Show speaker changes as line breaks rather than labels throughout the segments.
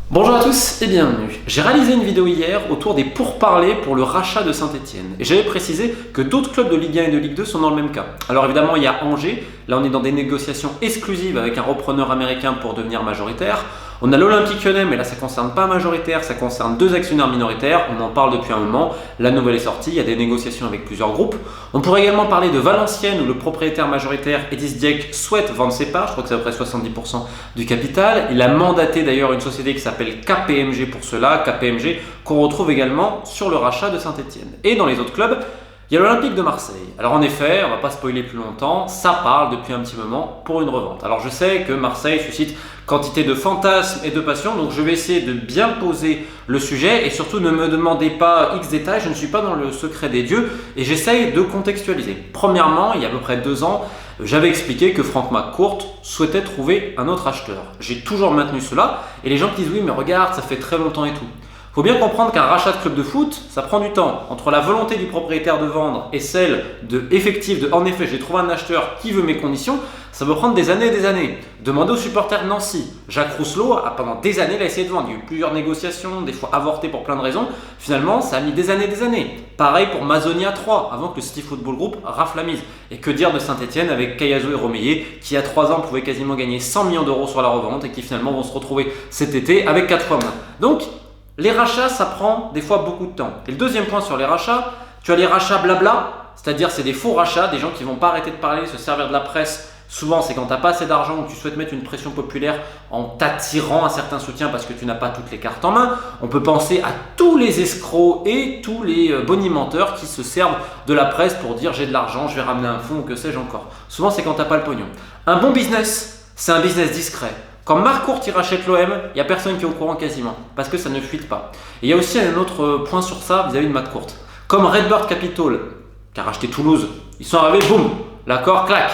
Bonjour à tous et bienvenue. J'ai réalisé une vidéo hier autour des pourparlers pour le rachat de Saint-Etienne. Et j'avais précisé que d'autres clubs de Ligue 1 et de Ligue 2 sont dans le même cas. Alors évidemment, il y a Angers. Là, on est dans des négociations exclusives avec un repreneur américain pour devenir majoritaire. On a l'Olympique Lyonnais, mais là, ça ne concerne pas majoritaire, ça concerne deux actionnaires minoritaires. On en parle depuis un moment. La nouvelle est sortie. Il y a des négociations avec plusieurs groupes. On pourrait également parler de Valenciennes, où le propriétaire majoritaire, Edis Dieck, souhaite vendre ses parts. Je crois que c'est à peu près 70% du capital. Il a mandaté d'ailleurs une société qui s'appelle KPMG pour cela. KPMG qu'on retrouve également sur le rachat de Saint-Etienne. Et dans les autres clubs, il y a l'Olympique de Marseille. Alors en effet, on ne va pas spoiler plus longtemps, ça parle depuis un petit moment pour une revente. Alors je sais que Marseille suscite quantité de fantasmes et de passion, donc je vais essayer de bien poser le sujet et surtout ne me demandez pas X détails, je ne suis pas dans le secret des dieux et j'essaye de contextualiser. Premièrement, il y a à peu près 2 ans, j'avais expliqué que Frank McCourt souhaitait trouver un autre acheteur. J'ai toujours maintenu cela et les gens qui disent oui mais regarde, ça fait très longtemps et tout. Il faut bien comprendre qu'un rachat de club de foot, ça prend du temps. Entre la volonté du propriétaire de vendre et celle effective de « en effet, j'ai trouvé un acheteur qui veut mes conditions », ça peut prendre des années et des années. Demandez aux supporters de Nancy. Jacques Rousselot, pendant des années, il a essayé de vendre. Il y a eu plusieurs négociations, des fois avortées pour plein de raisons. Finalement, ça a mis des années et des années. Pareil pour Mazonia 3, avant que le City Football Group rafle la mise. Et que dire de Saint-Etienne avec Kayazo et Romeyer, qui il y a 3 ans pouvaient quasiment gagner 100 millions d'euros sur la revente et qui finalement vont se retrouver cet été avec 4 fois moins. Donc, les rachats, ça prend des fois beaucoup de temps. Et le deuxième point sur les rachats, tu as les rachats blabla, c'est-à-dire c'est des faux rachats, des gens qui ne vont pas arrêter de parler, se servir de la presse. Souvent, c'est quand tu n'as pas assez d'argent ou que tu souhaites mettre une pression populaire en t'attirant un certain soutien parce que tu n'as pas toutes les cartes en main. On peut penser à tous les escrocs et tous les bonimenteurs qui se servent de la presse pour dire j'ai de l'argent, je vais ramener un fonds ou que sais-je encore. Souvent, c'est quand tu n'as pas le pognon. Un bon business, c'est un business discret. Quand McCourt il rachète l'OM, il n'y a personne qui est au courant quasiment, parce que ça ne fuite pas. Et il y a aussi un autre point sur ça vis-à-vis de McCourt. Comme Redbird Capital, qui a racheté Toulouse, ils sont arrivés, boum, l'accord, clac.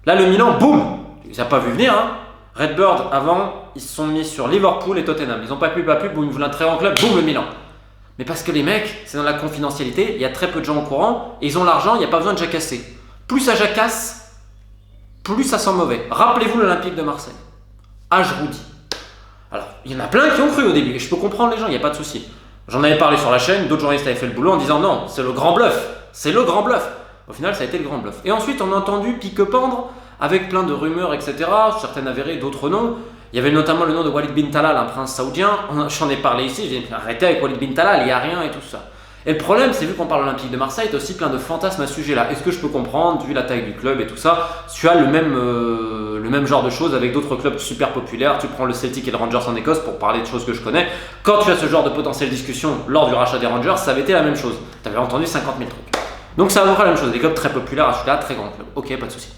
Là, le Milan, boum, ils n'ont pas vu venir. Hein. Redbird, avant, ils se sont mis sur Liverpool et Tottenham. Ils n'ont pas pu, boum, ils voulaient un très grand club, boum, le Milan. Mais parce que les mecs, c'est dans la confidentialité, il y a très peu de gens au courant, et ils ont l'argent, il n'y a pas besoin de jacasser. Plus ça jacasse, plus ça sent mauvais. Rappelez-vous l'Olympique de Marseille. Ajroudi. Alors, il y en a plein qui ont cru au début, et je peux comprendre les gens, il n'y a pas de souci. J'en avais parlé sur la chaîne, d'autres journalistes avaient fait le boulot en disant non, c'est le grand bluff, c'est le grand bluff. Au final, ça a été le grand bluff. Et ensuite, on a entendu pique-pendre avec plein de rumeurs, etc. Certaines avérées, d'autres non. Il y avait notamment le nom de Walid bin Talal, un prince saoudien. J'en ai parlé ici, j'ai dit arrêtez avec Walid bin Talal, il n'y a rien et tout ça. Et le problème, c'est vu qu'on parle Olympique de Marseille, tu as aussi plein de fantasmes à ce sujet-là. Est-ce que je peux comprendre, vu la taille du club et tout ça, tu as le même genre de choses avec d'autres clubs super populaires. Tu prends le Celtic et le Rangers en Écosse pour parler de choses que je connais. Quand tu as ce genre de potentielle discussion lors du rachat des Rangers, ça avait été la même chose. Tu avais entendu 50 000 trucs. Donc ça va avoir la même chose. Des clubs très populaires à celui-là, très grands clubs. Ok, pas de souci.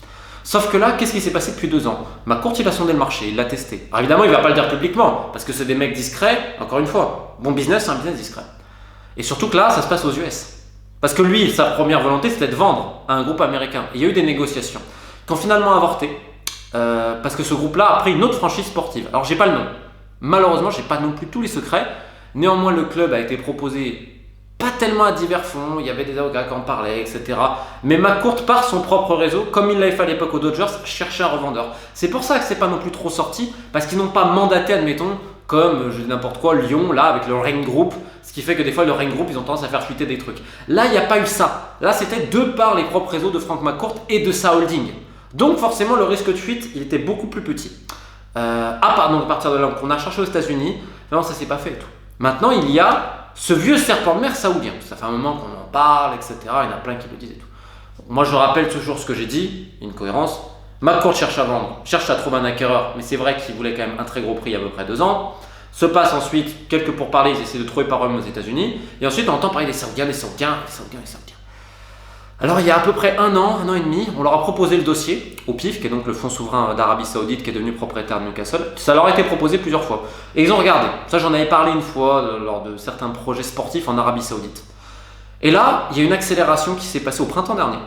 Sauf que là, qu'est-ce qui s'est passé depuis 2 ans? McCourt, il a sondé le marché, il l'a testé. Alors évidemment, il ne va pas le dire publiquement, parce que c'est des mecs discrets, encore une fois. Bon business, c'est un business discret. Et surtout que là, ça se passe aux US. Parce que lui, sa première volonté, c'était de vendre à un groupe américain. Et il y a eu des négociations qui ont finalement avorté, parce que ce groupe-là a pris une autre franchise sportive. Alors, j'ai pas le nom. Malheureusement, j'ai pas non plus tous les secrets. Néanmoins, le club a été proposé pas tellement à divers fonds, il y avait des avocats qui en parlaient, etc. Mais McCourt, par son propre réseau, comme il l'avait fait à l'époque aux Dodgers, cherchait un revendeur. C'est pour ça que c'est pas non plus trop sorti, parce qu'ils n'ont pas mandaté, admettons, comme je dis n'importe quoi, Lyon, là, avec le Rain Group, ce qui fait que des fois, le Rain Group, ils ont tendance à faire fuiter des trucs. Là, il n'y a pas eu ça. Là, c'était de par les propres réseaux de Frank McCourt et de sa holding. Donc, forcément, le risque de fuite, il était beaucoup plus petit. À partir de là, on a cherché aux États-Unis, mais non, ça s'est pas fait et tout. Maintenant, il y a ce vieux serpent de mer saoudien. Ça fait un moment qu'on en parle, etc. Il y en a plein qui le disent et tout. Moi, je rappelle toujours ce que j'ai dit, une cohérence. McCourt cherche à vendre, cherche à trouver un acquéreur, mais c'est vrai qu'il voulait quand même un très gros prix il y a à peu près 2 ans. Se passe ensuite quelques pourparlers, ils essaient de trouver par eux-mêmes aux États-Unis. Et ensuite, on entend parler des Saoudiens. Alors, il y a à peu près 1 an et demi, on leur a proposé le dossier au PIF, qui est donc le fonds souverain d'Arabie Saoudite, qui est devenu propriétaire de Newcastle. Ça leur a été proposé plusieurs fois. Et ils ont regardé. Ça, j'en avais parlé une fois lors de certains projets sportifs en Arabie Saoudite. Et là, il y a une accélération qui s'est passée au printemps dernier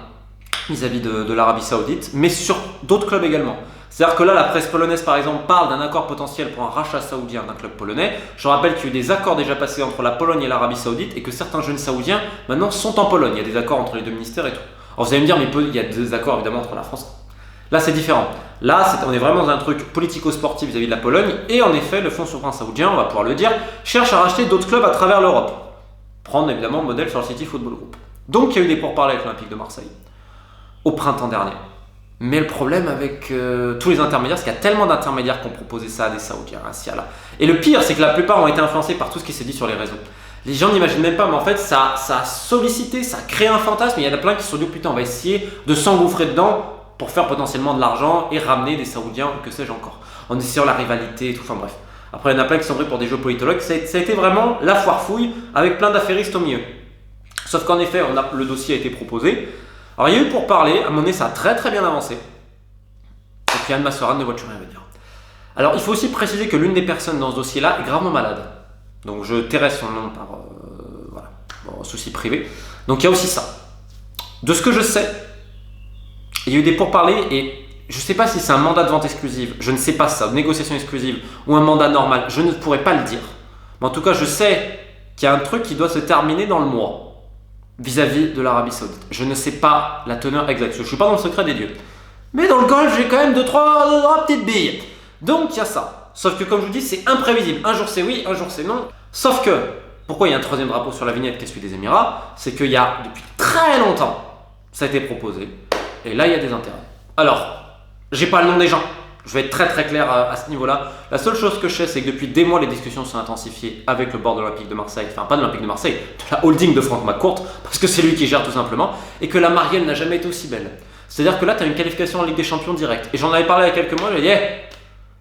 vis-à-vis de l'Arabie Saoudite, mais sur d'autres clubs également. C'est-à-dire que là, la presse polonaise, par exemple, parle d'un accord potentiel pour un rachat saoudien d'un club polonais. Je rappelle qu'il y a eu des accords déjà passés entre la Pologne et l'Arabie Saoudite et que certains jeunes saoudiens, maintenant, sont en Pologne. Il y a des accords entre les deux ministères et tout. Alors vous allez me dire, mais il y a des accords évidemment entre la France. Là, c'est différent. Là, on est vraiment dans un truc politico-sportif vis-à-vis de la Pologne. Et en effet, le fonds souverain saoudien, on va pouvoir le dire, cherche à racheter d'autres clubs à travers l'Europe. Prendre évidemment le modèle sur le City Football Group. Donc il y a eu des pourparlers avec l'Olympique de Marseille au printemps dernier. Mais le problème avec tous les intermédiaires, c'est qu'il y a tellement d'intermédiaires qui ont proposé ça à des Saoudiens, ainsi à là. Et le pire, c'est que la plupart ont été influencés par tout ce qui s'est dit sur les réseaux. Les gens n'imaginent même pas, mais en fait, ça a sollicité, ça a créé un fantasme. Il y en a plein qui se sont dit, putain, on va essayer de s'engouffrer dedans pour faire potentiellement de l'argent et ramener des Saoudiens, ou que sais-je encore, en essayant la rivalité et tout, enfin bref. Après, il y en a plein qui sont pris pour des jeux politologues. Ça a été vraiment la foire fouille avec plein d'affairistes au milieu. Sauf qu'en effet, le dossier a été proposé. Alors, il y a eu pour parler, à un moment donné, ça a très très bien avancé. Et puis Anne Massoran ne voit toujours rien venir. Alors, il faut aussi préciser que l'une des personnes dans ce dossier-là est gravement malade. Donc, je tairai son nom par souci privé. Donc, il y a aussi ça. De ce que je sais, il y a eu des pourparlers et je ne sais pas si c'est un mandat de vente exclusive, je ne sais pas ça, négociation exclusive ou un mandat normal, je ne pourrais pas le dire. Mais en tout cas, je sais qu'il y a un truc qui doit se terminer dans le mois vis-à-vis de l'Arabie Saoudite. Je ne sais pas la teneur exacte, je ne suis pas dans le secret des dieux. Mais dans le golf, j'ai quand même 2-3 petites billes. Donc, il y a ça. Sauf que, comme je vous dis, c'est imprévisible. Un jour c'est oui, un jour c'est non. Sauf que, pourquoi il y a un troisième drapeau sur la vignette qui est celui des Émirats? C'est qu'il y a, depuis très longtemps, ça a été proposé. Et là, il y a des intérêts. Alors, j'ai pas le nom des gens. Je vais être très très clair à ce niveau-là. La seule chose que je sais, c'est que depuis des mois, les discussions sont intensifiées avec le board de l'Olympique de Marseille. Enfin, pas de l'Olympique de Marseille, de la holding de Franck McCourt, parce que c'est lui qui gère tout simplement. Et que la Marielle n'a jamais été aussi belle. C'est-à-dire que là, tu as une qualification en Ligue des Champions directe. Et j'en avais parlé il y a quelques mois, j'ai dit,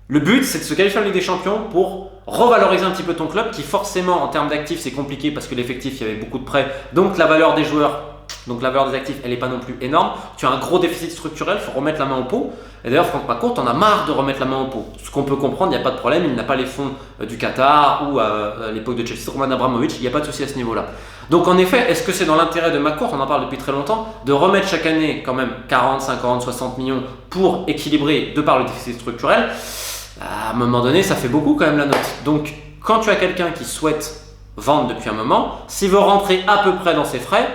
le but, c'est de se qualifier en Ligue des Champions pour revaloriser un petit peu ton club, qui forcément, en termes d'actifs, c'est compliqué parce que l'effectif, il y avait beaucoup de prêts. Donc la valeur des joueurs, donc la valeur des actifs, elle n'est pas non plus énorme. Tu as un gros déficit structurel, il faut remettre la main au pot. Et d'ailleurs, Franck McCourt en a marre de remettre la main au pot. Ce qu'on peut comprendre, il n'y a pas de problème, il n'a pas les fonds du Qatar ou à l'époque de Chelsea, Roman Abramovich, il n'y a pas de souci à ce niveau-là. Donc en effet, est-ce que c'est dans l'intérêt de McCourt, on en parle depuis très longtemps, de remettre chaque année quand même 40, 50, 60 millions pour équilibrer de par le déficit structurel? À un moment donné, ça fait beaucoup quand même la note. Donc quand tu as quelqu'un qui souhaite vendre depuis un moment, s'il veut rentrer à peu près dans ses frais,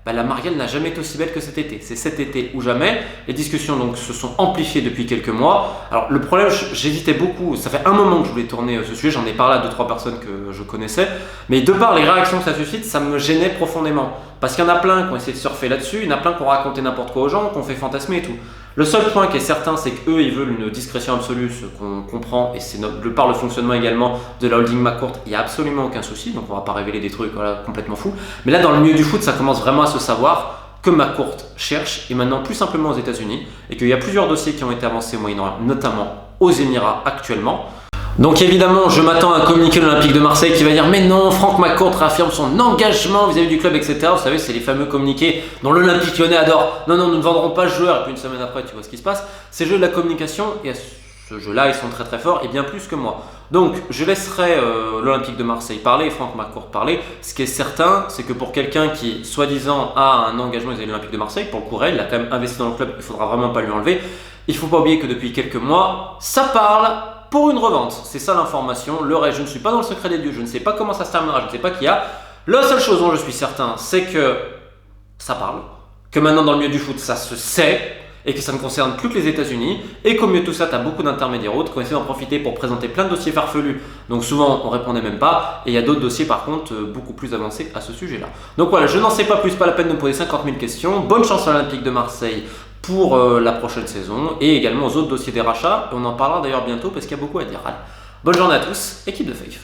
la Marielle n'a jamais été aussi belle que cet été. C'est cet été ou jamais. Les discussions donc se sont amplifiées depuis quelques mois. Alors le problème, j'hésitais beaucoup. Ça fait un moment que je voulais tourner ce sujet. J'en ai parlé à 2-3 personnes que je connaissais. Mais de par les réactions que ça suscite, ça me gênait profondément. Parce qu'il y en a plein qui ont essayé de surfer là-dessus. Il y en a plein qui ont raconté n'importe quoi aux gens, qui ont fait fantasmer et tout. Le seul point qui est certain, c'est qu'eux, ils veulent une discrétion absolue, ce qu'on comprend, et c'est de par le fonctionnement également de la holding McCourt, il n'y a absolument aucun souci, donc on ne va pas révéler des trucs complètement fous. Mais là, dans le milieu du foot, ça commence vraiment à se savoir que McCourt cherche, et maintenant plus simplement aux États-Unis, et qu'il y a plusieurs dossiers qui ont été avancés au Moyen-Orient, notamment aux Émirats actuellement. Donc évidemment, je m'attends à un communiqué de l'Olympique de Marseille qui va dire « Mais non, Franck McCourt réaffirme son engagement vis-à-vis du club, etc. » Vous savez, c'est les fameux communiqués dont l'Olympique lyonnais adore. « Non, non, nous ne vendrons pas ce joueur. » Et puis une semaine après, tu vois ce qui se passe. Ces jeux de la communication, et à ce jeu-là, ils sont très très forts, et bien plus que moi. Donc, je laisserai l'Olympique de Marseille parler, Franck McCourt parler. Ce qui est certain, c'est que pour quelqu'un qui, soi-disant, a un engagement vis-à-vis de l'Olympique de Marseille, pour le coup, il a quand même investi dans le club, il ne faudra vraiment pas lui enlever. Il ne faut pas oublier que depuis quelques mois, ça parle pour une revente. C'est ça l'information. Le reste, je ne suis pas dans le secret des dieux, je ne sais pas comment ça se terminera, je ne sais pas qui y a. La seule chose dont je suis certain, c'est que ça parle, que maintenant dans le milieu du foot, ça se sait, et que ça ne concerne plus que les États-Unis, et qu'au milieu de tout ça, tu as beaucoup d'intermédiaires autres qui ont essayé d'en profiter pour présenter plein de dossiers farfelus. Donc souvent, on répondait même pas, et il y a d'autres dossiers par contre beaucoup plus avancés à ce sujet-là. Donc voilà, je n'en sais pas plus, pas la peine de me poser 50 000 questions. Bonne chance à l'Olympique de Marseille pour la prochaine saison, et également aux autres dossiers des rachats. On en parlera d'ailleurs bientôt parce qu'il y a beaucoup à dire. Allez, bonne journée à tous, équipe de Faith.